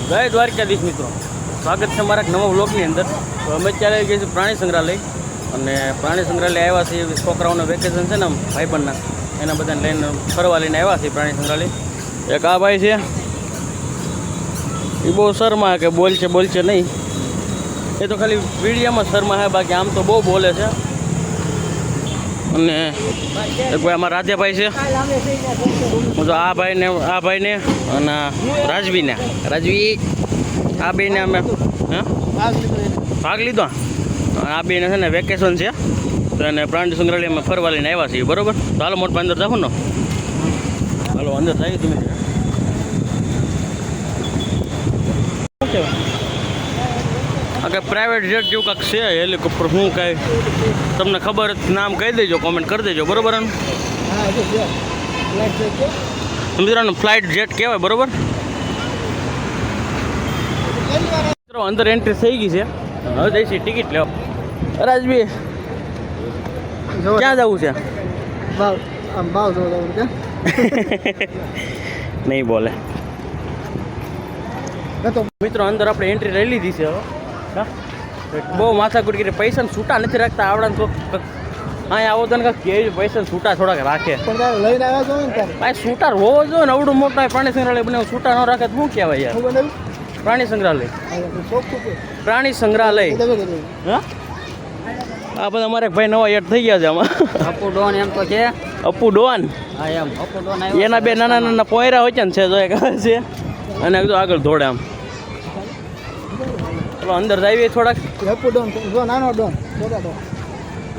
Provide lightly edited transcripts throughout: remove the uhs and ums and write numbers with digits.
જય દ્વારકાધીશ મિત્રો, સ્વાગત છે મારા નવા વ્લોગની અંદર. તો અમે અત્યારે આવી ગયા છીએ પ્રાણી સંગ્રહાલય, અને પ્રાણી સંગ્રહાલય આવ્યા છીએ છોકરાઓના વેકેશન છે ને ભાઈબંધના, એના બધાને લઈને ફરવા લઈને આવ્યા છીએ પ્રાણી સંગ્રહાલય. એક આ ભાઈ છે, એ બહુ શર્મા કે બોલશે નહીં, એ તો ખાલી વિડીયોમાં શર્મા છે, બાકી આમ તો બહુ બોલે છે. અને એક ભાઈ અમારા રાધેભાઈ છે, હું તો આ ભાઈને અને રાજવી આ બેને અમે ભાગ લીધો. આ બેને છે ને વેકેશન છે, તો એને પ્રાણી સંગ્રહાલયમાં ફરવા લઈને આવ્યા છીએ. બરોબર, તો હાલો મોટા અંદર જાઓ ને, હાલો અંદર જાય. તમે આ કંઈ પ્રાઇવેટ જેટ જેવું કાંઈક છે, હેલિકોપ્ટર શું કાંઈ તમને ખબર નામ કહી દેજો, કોમેન્ટ કરી દેજો. બરોબર, મિત્રોને ફ્લાઇટ જેટ કહેવાય. બરોબર, મિત્રો અંદર એન્ટ્રી થઈ ગઈ છે, હવે જઈશી ટિકિટ લેવા. રાજભી ક્યાં જવું છે? નહીં બોલે. મિત્રો અંદર આપણે એન્ટ્રી લઈ લીધી છે. હવે બહુ માથાકૂટ કરી, પૈસા છૂટા નથી રાખતા આવડા તો અહીંયા આવો તો ને કે પૈસા છૂટા થોડાક રાખે. ભાઈ છૂટા હોવો જોઈએ ને, અવડું મોટા પ્રાણી સંગ્રહાલય બને છૂટા ન રાખે તો શું કહેવાય યાર? પ્રાણી સંગ્રહાલય હા, આ બધા અમારે ભાઈ નવા એડ થઈ ગયા છે આમાં. અપુ ડોન એમ તો છે, અપુ ડોન. હા એમ અપુ ડોન. એના બે નાના પોયરા હોય છે ને, છે જો એક છે, અને આગળ દોડે આમ. ચલો અંદર જઈએ થોડાક. અપુ ડોન નાનો ડોન,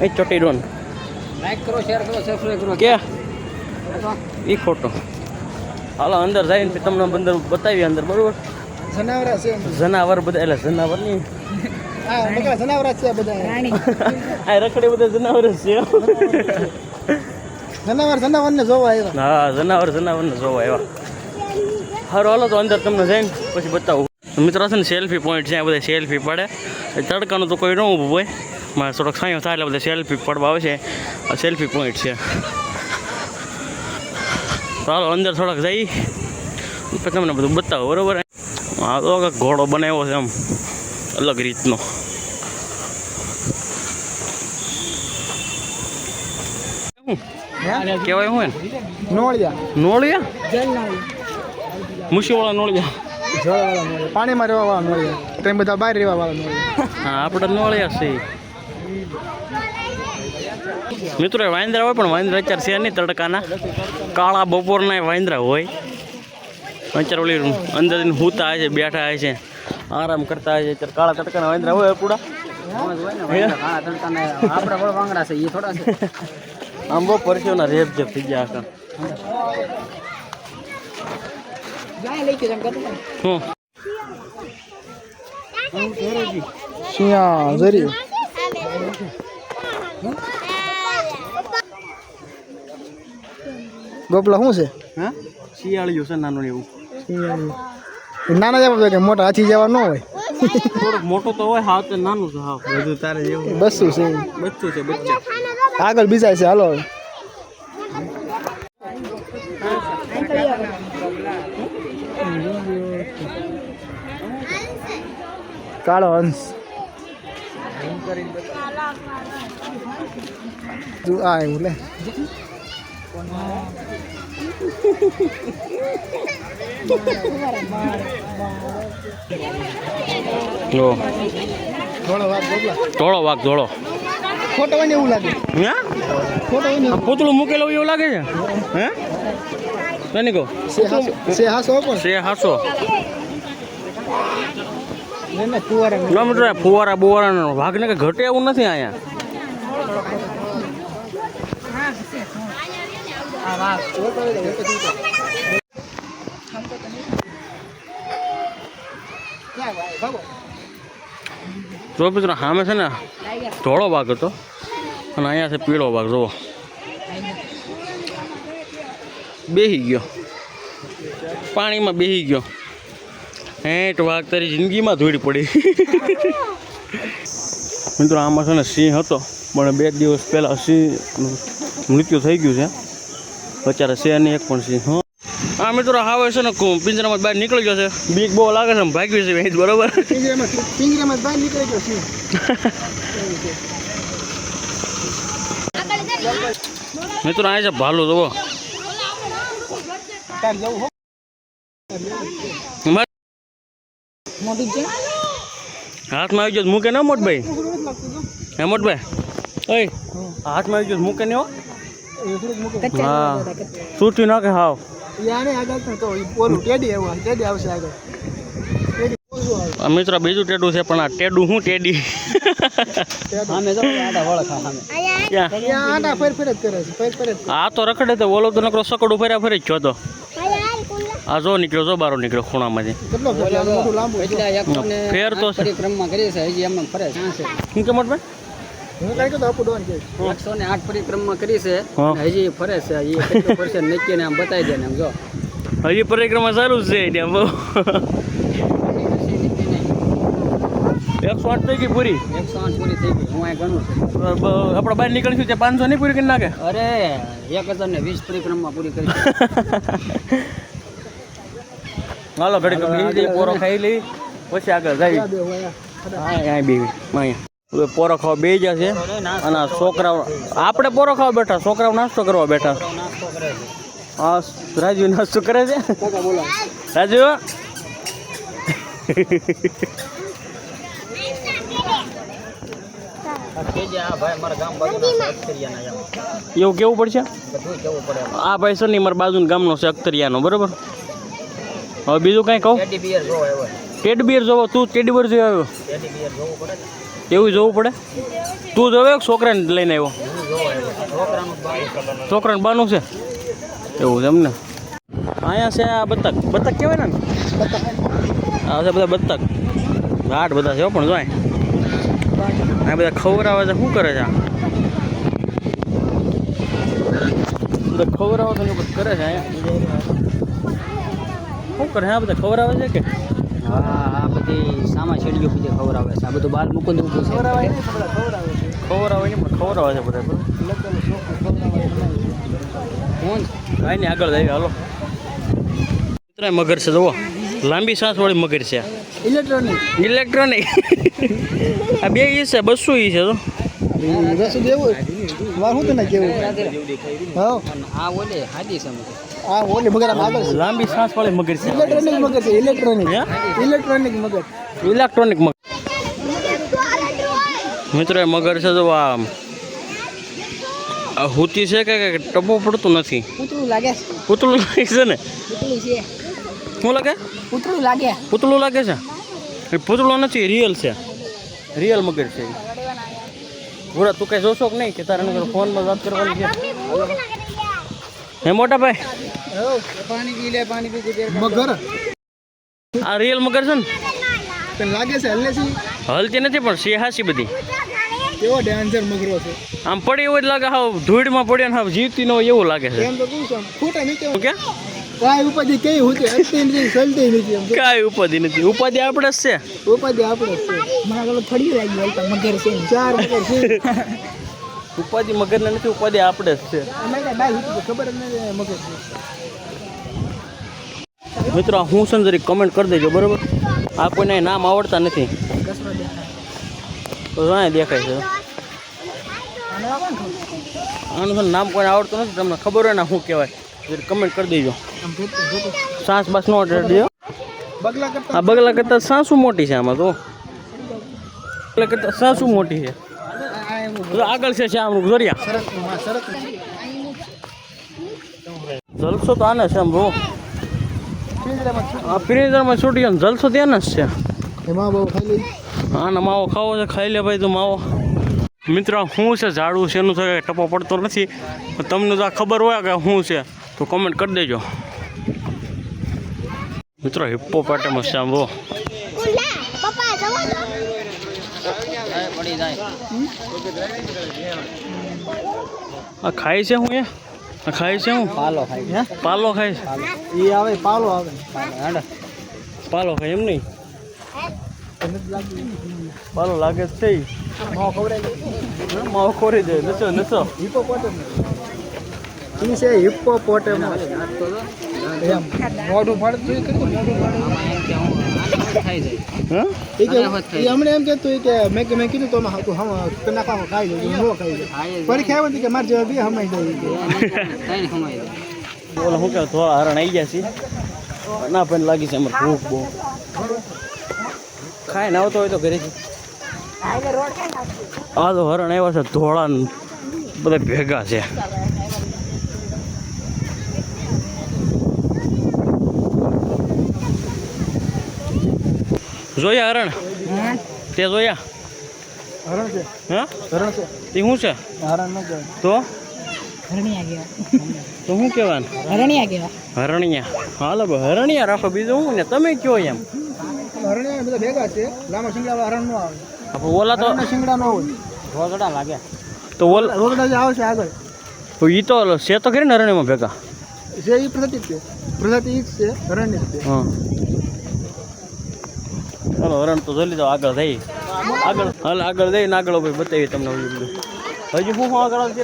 એ ચોટી ડોન. લાઈક કરો, શેર કરો, સબસ્ક્રાઇબ કરો. કે એ ખોટો. હાલો અંદર જઈને તમને અંદર બતાવીએ અંદર. બરોબર, જનાવર બધા, એટલે જનાવર નહીં, જનાવર છે બધા. આ રખડે બધા જનાવર જ છે. જનાવર ને જોવા આવ્યા. હા, જનાવર ને જોવા આવ્યા. સારું, હાલો તો અંદર તમને જઈને પછી બતાવું. મિત્રો છે ને સેલ્ફી પોઈન્ટ છે, આ બધા સેલ્ફી પડે. તડકાનું તો કોઈ ન ઊભું હોય, મારે થોડોક સાંયો થાય એટલે બધા સેલ્ફી પડવા આવે છે. આ સેલ્ફી પોઈન્ટ છે. ચાલો અંદર થોડાક જઈ પછી તમને બધું બતાવો. બરોબર, આ તો ઘોડો બનાવ્યો છે આમ અલગ રીતનો. કેવાય શું નોળિયા મુશીવાળા નોળિયા, પાણીમાં રહેવા વાળા નોળિયા, તેમ બધા બહાર રહેવા વાળા નોળિયા. હા, આપણે નોળિયા છે મિત્રો. વાંદરા હોય પણ વાંદરા અત્યારે છે નહીં, તડકાના કાળા બપોરના વાંદરા હોય. અત્યારે ઓલી અંદર હુતા હોય છે, બેઠા હોય છે, આરામ કરતા હોય છે. અત્યારે કાળા તડકાના વાંદરા હોય પૂરા. આમ બહુ પરસેવના રેપ જેપ થઈ ગયા આખા. ગોપલા શું છે? હા, શિયાળિયું છે નાનું એવું. નાના જેવા કે મોટા હાથી જેવા ન હોય? થોડુંક મોટું તો હોય, હા તો નાનું છે. હા, બધું તારે જેવું. બચ્ચું છે બચ્ચા. આગળ બીજા છે, હાલો. કાળો હંસ આ એવું લે. ધોળો વાઘ ખોટો હોય ને એવું લાગે. હા, પૂતળું મૂકેલું એવું લાગે છે. હે નહીં કહો ફુવારા બુવારા ભાગ ને ઘટે એવું નથી અહીંયા. જો મિત્રો સામે છે ને ધોળો વાઘ હતો, અને અહીંયા છે પીળો વાઘ. જુઓ બેસી ગયો, પાણીમાં બેસી ગયો. હેઠ વાઘ તારી જિંદગીમાં ધોળી પડી. મિત્રો આમાં છે ને સિંહ હતો, પણ 2 દિવસ પહેલાં સિંહ મૃત્યુ થઈ ગયું છે. અત્યારે છે નહીં એક પણ સિંહ. હા મિત્રો હાવે છે ને પિંજરામાં બહાર નીકળી ગયો છે બીક બહુ લાગે છે ભાગ્યું છે ભેંસ બરોબર પિંજરામાં બહાર નીકળી ગયો છે મિત્રો આ છે ભાલું જુઓ હાથમાં આવી ગયો મૂકે ને મોટભાઈ હે મોટભાઈ ઓય હાથમાં આવી ગયો મૂકે ને હો હા છૂટી નાખે હાવ મિત્રો બીજું ટેડું છે પણ આ ટેડું શું ટેડી આ તો રખડે તો ઓલો તો નકરો સકડું ફર્યા ફરી જ છો તો આ જો નીકળ્યો જો બારો નીકળ્યો ખૂણામાંથી ફેર તો શું કે મોટભાઈ 108 પરિક્રમા કરી છે હજી ફરે છે એ કેટલું ફરશે નક્કી ને આમ બતાવી દે ને આમ જો હજી પરિક્રમા ચાલુ જ છે ત્યાં બહુ 108 થઈ ગઈ પૂરી 108 પૂરી થઈ ગઈ હું આ ગણું છું આપણે બહાર નીકળીશું ત્યાં 500 નહીં પૂરી કરી નાખે અરે 1020 પરિક્રમા પૂરી કરી હાલો ઘડી પોરો ખાઈ લઈ પછી આગળ જાય હા બેવી અહીંયા પોરો ખાવા બે જશે અને છોકરાઓ આપણે પોરો ખાવા બેઠા છોકરાઓ નાસ્તો કરવા બેઠા હા રાજુ નાસ્તો કરે છે રાજુ એવું કેવું પડશે આ ભાઈ સર ની મારા બાજુ ગામનો છે અખ્તરિયાનો બરોબર હવે બીજું કઈ કહું ટેડબિયર જોવો તું ટેડબિયર જોઈ આવ્યો એવું જોવું પડે તું જોવે છોકરાને લઈને આવ્યો છોકરાને બાનું છે એવું છે એમને અહીંયા છે આ બતક બતક કહેવાય ને આ છે બધા બતક ઘાટ બધા છે પણ જોય આ બધા ખવડાવે છે શું કરે છે આ બધા ખવડાવે છે બધું કરે છે અહીંયા શું કરે આ બધા ખવડાવે છે કે હા આ બધી સામા શેડીઓ બધી ખવડાવે છે આ બધું બાલ મૂકું દેવું છે ખવડાવે ને પણ ખવડાવે છે બધા કોણ કાંઈ નહીં આગળ જાય હાલો મગર છે જુઓ લાંબી સાસ વાળી મગર છે ઇલેક્ટ્રોનિક આ બે ઈ છે 200 ઈ છે તો લાંબી સાસ વાળી મગર છે ઇલેક્ટ્રોનિક મગર મિત્રો એ મગર છે જો આ હુતી છે કે ટપો પડતું નથી પૂતળું લાગે છે ને શું લાગે પૂતળું લાગે છે એ પૂતળું નથી રિયલ છે રિયલ મગર છે પૂરા તું કઈ જોશો કે નહીં કે તારે ફોનમાં વાત કરવાની છે હે મોટા ભાઈ મગર આ રિયલ મગર છે ને લાગે છે હલતી નથી પણ સિંહાસી બધી કેવો ડેન્જર મગરો છે આમ પડી એવું જ લાગે હાવ ધૂળમાં પડ્યા ને હાવ જીવતી ન હોય એવું લાગે છે એમ તો કહું છું ખોટા નીચે કે કાંઈ ઉપાધિ કઈ હોતી હસતી નથી સલતી નથી એમ કાંઈ ઉપાધિ નથી ઉપાધિ આપણે જ છે ઉપાધિ આપણે છે મને પેલો ફળી લાગી હોય મગર છે 4 મગર છે ઉપાધિ મગર ને નથી ઉપાધિ આપણે જ છે અમે કાંઈ બાઈ હતી ખબર જ નથી મગર છે મિત્રો હું સંજરી કમેન્ટ કરી દેજો બરોબર આ કોઈને નામ આવડતા નથી તો અહીંયા દેખાય છે આનું નામ કોઈને આવડતું નથી તમને ખબર હોય ને શું કહેવાય કમેન્ટ કરી દેજો સાસ બાસ નો દેજો આ બગલા કરતા સાસુ મોટી છે આમાં તો બગલા કરતા સાસુ મોટી છે આગળ છે આમ જોરિયા જલસો તો આને છે આમ જો આ પિંજરામાં છૂટી ગયો જલસો ત્યાં જ છે આને માવો ખાવો છે ખાઈ લે ભાઈ તો માવો મિત્રો શું છે ઝાડું છે એનું છે ટપો પડતો નથી તમને તો આ ખબર હોય કે શું છે તો કમેન્ટ કરી દેજો મિત્રો હિપ્પોપોટેમસ છે આમ જો આ ખાય છે હું આ ખાય છે હું પાલો ખાય એ આવે પાલો આવે પાલો ખાય એમ નહીં પાલો લાગે છે માવો ખવડાવી દે નસો ઈ છે હિપ્પોપોટેમસ એમ મોઢું ફાડતું ઈ કર્યું મોઢું ફાડે આમાં એમ કે હું અનાવત થઈ જાય હા ઈ કે ઈ હમણે એમ કહેતું ઈ કે મેં કીધું તો તું હમ નાખા ખાઈ લેજો નો ખાઈ લે પરીક્ષા આવે કે માર જેવા બે હમાઈ જાય કઈ ખમાઈ જાય બોલો શું કે થોડા હરણ આવી ગયા છે ના પણ લાગી છે અમારે ભૂખ બહુ ખાઈને આવતો હોય તો ઘરેથી આ તો હરણ આવ્યા છે ધોળા ને બધા ભેગા છે જોયા હરણ તે જોયા હરણ છે હા હરણ છે તે શું છે હરણ ન જાય તો હરણિયા ગયા તો શું કહેવાનું હરણિયા ગયા હરણિયા હાલો હરણિયા રાખો બીજું હું ને તમે કયો એમ હરણ બધા ભેગા છે લાંબા શિંગડા હરણ નો આવે આપણે ઓલા તો શિંગડા નો હોય રોગડા લાગે તો ઓલા રોગડા જે આવશે આગળ તો ઈ તો છે તો ખરી ને હરણિયામાં ભેગા જે ઈ પ્રજાતિ છે પ્રજાતિ ઈ જ છે હરણ જ છે હા ચાલો હરણ તો જલ્દી તો આગળ થઈ આગળ હાલ આગળ જઈને આગળ ભાઈ બતાવી તમને ઓલું બધું હજુ શું આગળ આવશે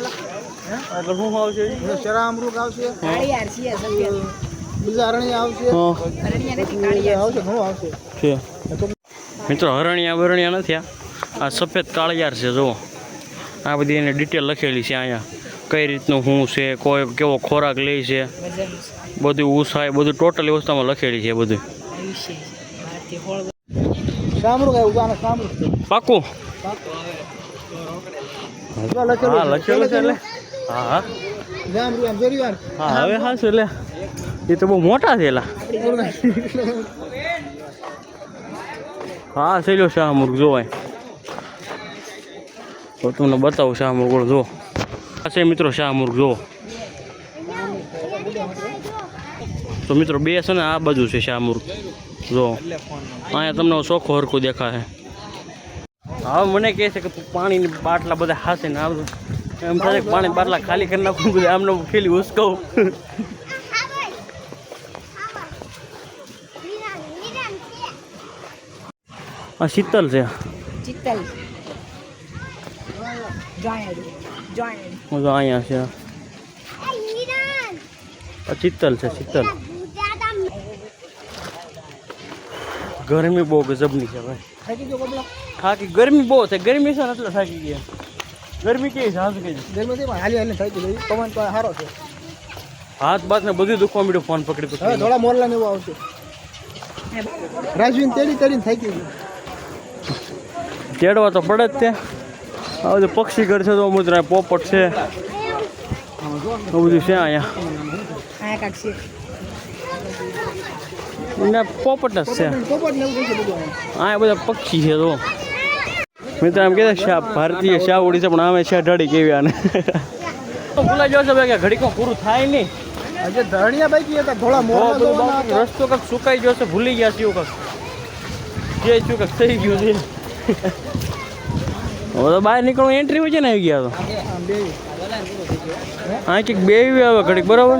આગળ શું આવશે શરામૃગ આવશે કાળિયાર છે સફેદ બીજા હરણિયા આવશે હા હરણિયા નથી કાળિયાર આવશે ઘણું આવશે છે મિત્રો હરણિયા નથી આ સફેદ કાળિયાર છે જુઓ આ બધી એને ડિટેલ લખેલી છે અહીંયા કઈ રીતનું શું છે કોઈ કેવો ખોરાક લે છે બધું ઉસાય બધું ટોટલી વસ્તુમાં લખેલી છે બધું આયુષ્ય ભારતીય ફળ શામૃગ આવ્યું છે આને શામૃગ છે પાકું જો લખેલું હા લખેલું છે એટલે હા હા શામૃગ આમ જોયું હા હવે હા છે એટલે એ તો બહુ મોટા છે એલા હા થઈ લો શાહમુર્ગ જોવાય તો તમને બતાવું શાહમુર્ગ જો આ છે મિત્રો શાહમુર્ગ જો તો મિત્રો બે છે ને આ બાજુ છે શાહમુર્ગ જો અહીંયા તમને ચોખ્ખો હરખું દેખાય હવે મને કહે છે કે તું પાણીની બાટલા બધા હાશે ને આ બધું એમ થાય કે પાણી બાટલા ખાલી કરી નાખું બધું આમને ખેલી ઉસકાવું આ શીતલ છે ચિત્તલ જોઈડ જોઈડ હું તો અહીંયા છે આ ચિત્તલ છે ચિત્તલ ગરમી બહુ ગજબની છે ભાઈ થાકી ગયો કપડા થાકી ગરમી બહુ છે ગરમી છે ને એટલે થાકી ગયા ગરમી કેવી છે હાથ કેવી ગરમી થી પણ હાલી હાલી થાકી ગઈ પવન તો સારો છે હાથ બાત ને બધું દુખવા માંડ્યું ફોન પકડી હવે પકડી થોડા મોરલા ને એવું આવશે રાજવીને તેડી તેડીને થાકી ગયું તેડવા તો પડે જ તે આ બધું પક્ષી ઘર છે તો મુદ્રા પોપટ છે આ બધું છે અહીંયા આ કાક છે ને પોપટ જ છે પોપટ ને એવું કઈ છે બધું આ બધા પક્ષી છે તો મિત્ર એમ કહેતા શા ભારતીય શાવડી છે પણ અમે છે ઢળી કેવી આને ભૂલાઈ જશે ભાઈ કે ઘડીકમાં પૂરું થાય નહીં આજે ધરણિયા બાઈકી હતા થોડા મોરલા જોવાના હતા. રસ્તો કંઈક સુકાઈ ગયો છે ભૂલી ગયા છે એવું કંઈક જે છું કંઈક થઈ ગયું છે હવે તો બહાર નીકળવું એન્ટ્રી હોય છે ને આવી ગયા તો આમ બે હા કંઈક બે આવે ઘડીક બરાબર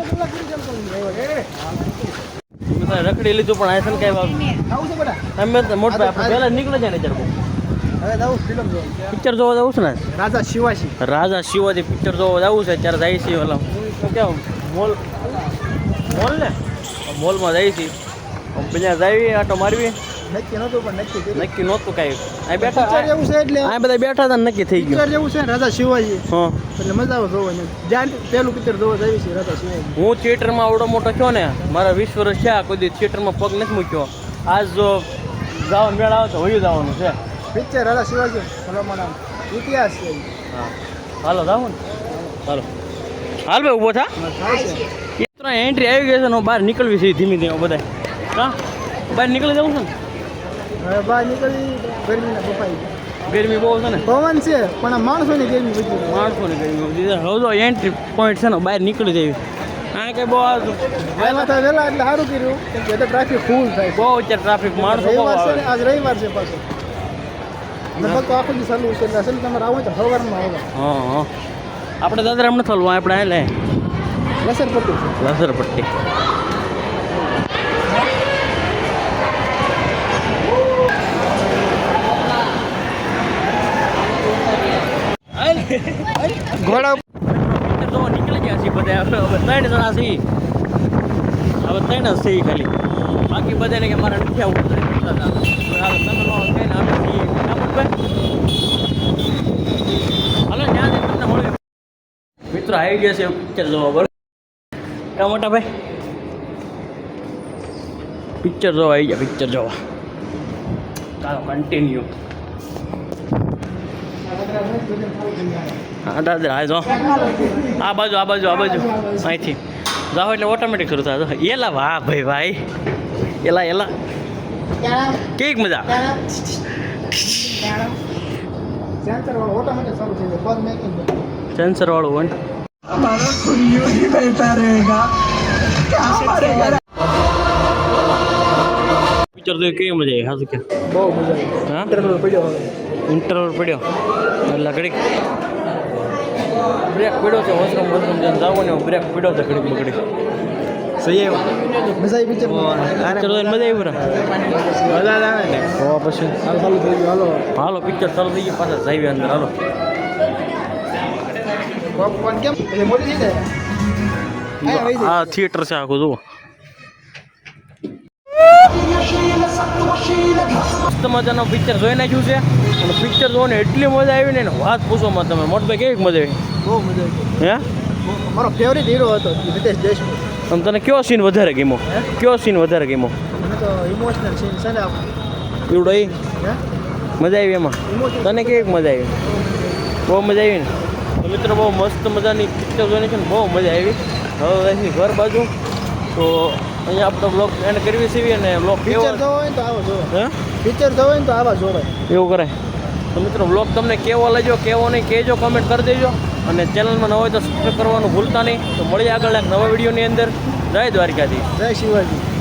બધા રખડી લીધું પણ આ છે ને કાંઈ આવું છે બધા અમે તો મોટા આપણે પહેલાં નીકળે છે ને ચાર હવે આવું ફિલ્મ જોવા પિક્ચર જોવા જવું છે ને રાજા શિવાજી રાજા શિવાજી પિક્ચર જોવા જવું છે ત્યારે જાય છે ઓલા શું કેવું મોલ મોલ ને મોલમાં જાય છે બીજા જઈએ આટો મારવી નક્કી નહોતું પણ નક્કી કર્યું. નક્કી નહોતું કાંઈ આ પિક્ચર બેઠા જેવું છે એટલે આ બધા બેઠા હતા ને નક્કી થઈ પિક્ચર ગયું જેવું છે ને રાજા શિવાજી હા એટલે મજા આવે જોવાની જ્યાં પેલું પિક્ચર જોવા જાય છે રાજા શિવાજી હું થિયેટરમાં આવડો મોટો થયો ને મારા 20 વર્ષ થયા કોઈ દી થિયેટરમાં પગ નથી મૂક્યો આજ જો જવા મેળ આવે તો વયું જવાનું છે પિક્ચર રાજા શિવાજી ભલામણ આમ ઇતિહાસ છે હા હાલો જાવ ને હાલો હાલ ભાઈ ઊભો થા એન્ટ્રી આવી ગઈ છે ને બહાર નીકળવી છે ધીમે ધીમે બધા હા બહાર નીકળી જવું છે ને હવે બહાર નીકળી ગરમીના બફાઈ ગરમી બહુ છે ને પવન છે પણ આ માણસોની ગરમી વધી ગઈ. માણસોની ગરમી બધી છે. હવે તો એન્ટ્રી પોઈન્ટ છે ને બહાર નીકળી જવી આ કે બહુ આવ્યા હતા વહેલા એટલે સારું કર્યું કેમ કે એટલે ટ્રાફિક ફૂલ થાય બહુ અત્યારે ટ્રાફિક માણસો બહુ રવિવાર છે આવે ને, આજ રવિવાર છે પાછો લગભગ તો આખું દી ચાલુ છે એટલે અસલ તમારે આવું હોય તો સવારમાં આવે હા હા આપણે દાદરા એમ નથી થવું આપણે એટલે લસર પડતું છે લસરપટ્ટી ઘોડા તો નીકળી ગયા છે બધા હવે 3 જણા છીએ હવે 3 જ છીએ ખાલી બાકી બધાને કે મારે નથી આવવું તમે નો કઈ ના અમે છીએ હાલો ત્યાં તમને મળ્યું મિત્રો આવી ગયા છે પિક્ચર જોવા બરોબર કા મોટા ભાઈ પિક્ચર જોવા આવી ગયા પિક્ચર જોવા ચાલો કન્ટિન્યુ હા દાદા હા જો આ બાજુ અહીંથી જાઓ એટલે ઓટોમેટિક શરૂ થાય એલા વાહ ભાઈ એલા કેક મજા સેન્સર વાળું હોય પિક્ચર તો કેવી મજા આવી હાજુ કે બહુ મજા આવી હા ઇન્ટરવ્યુ પડ્યો હવે ઇન્ટરવલ પડ્યો એટલે ઘડીક બ્રેક પડ્યો છે વોશરૂમ જઈને જાવ ને બ્રેક પડ્યો છે ઘડીક બગડી સહી આવ્યો મજા આવી પિક્ચર પિક્ચર મજા આવી મજા આવે ને હો પછી હાલ ચાલુ થઈ ગયું હાલો પિક્ચર ચાલુ થઈ ગયું પાછા જાવી અંદર હાલો પોપકોર્ન કેમ એટલે મોટી છે આ થિયેટર છે આખું જુઓ મસ્ત મજાનો પિક્ચર જોઈ નાખ્યું છે અને પિક્ચર જોવાની એટલી મજા આવી ને વાત પૂછોમાં તમે મોટભાઈ કેવી મજા આવી બહુ મજા આવી હે મારો ફેવરિટ હીરો હતો નિતેશ દેશમુખ અને તને કયો સીન વધારે ગમ્યો કયો સીન વધારે ગમ્યો મને તો ઇમોશનલ સીન છે ને એવડો એ હે મજા આવી એમાં તને કેવી મજા આવી બહુ મજા આવી ને તો મિત્રો બહુ મસ્ત મજાની પિક્ચર જોઈને છે ને બહુ મજા આવી હવે અહીંથી ઘર બાજુ તો અહીંયા આપણે બ્લોગ એન્ડ કરવી છીએ અને બ્લોગ કેવો પિક્ચર જોવો હોય ને તો આવો જોવો હે પિક્ચર જોવો હોય ને તો આવા જોવાય એવું કરાય તો મિત્રો બ્લોગ તમને કેવો લાગ્યો કેવો નહીં કહેજો કમેન્ટ કરી દેજો અને ચેનલમાં ન હોય તો સબસ્ક્રાઈબ કરવાનું ભૂલતા નહીં તો મળીએ આગળ એક નવા વિડીયોની અંદર જય દ્વારકાથી જય શિવાજી